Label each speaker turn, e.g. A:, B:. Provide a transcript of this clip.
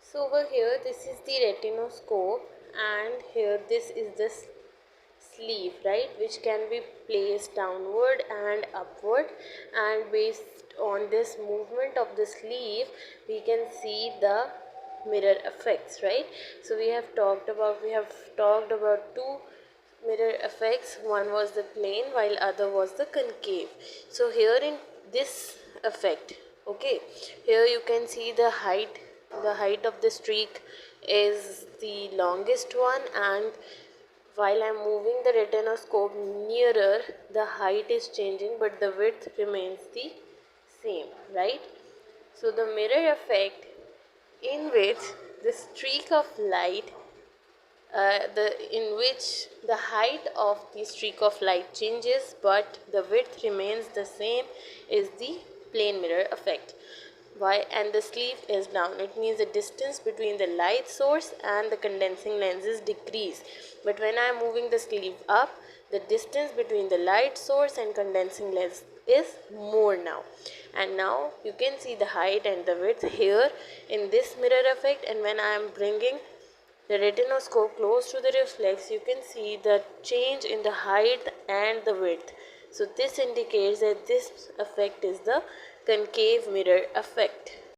A: So over here this is the retinoscope, and here this is the sleeve, right, which can be placed downward and upward, and based on this movement of the sleeve we can see the mirror effects, right. So we have talked about two mirror effects. One was the plane while other was the concave. So here in this effect, okay, here you can see the height of the streak is the longest one, and while I'm moving the retinoscope nearer, the height is changing but the width remains the same, right. So the mirror effect, in which the streak of light in which the height of the streak of light changes but the width remains the same, is the plane mirror effect. Why? And the sleeve is down. It means the distance between the light source and the condensing lenses decrease. But when I am moving the sleeve up, the distance between the light source and condensing lens is more now. And now you can see the height and the width here in this mirror effect. And when I am bringing the retinoscope close to the reflex, you can see the change in the height and the width. So this indicates that this effect is the concave mirror effect.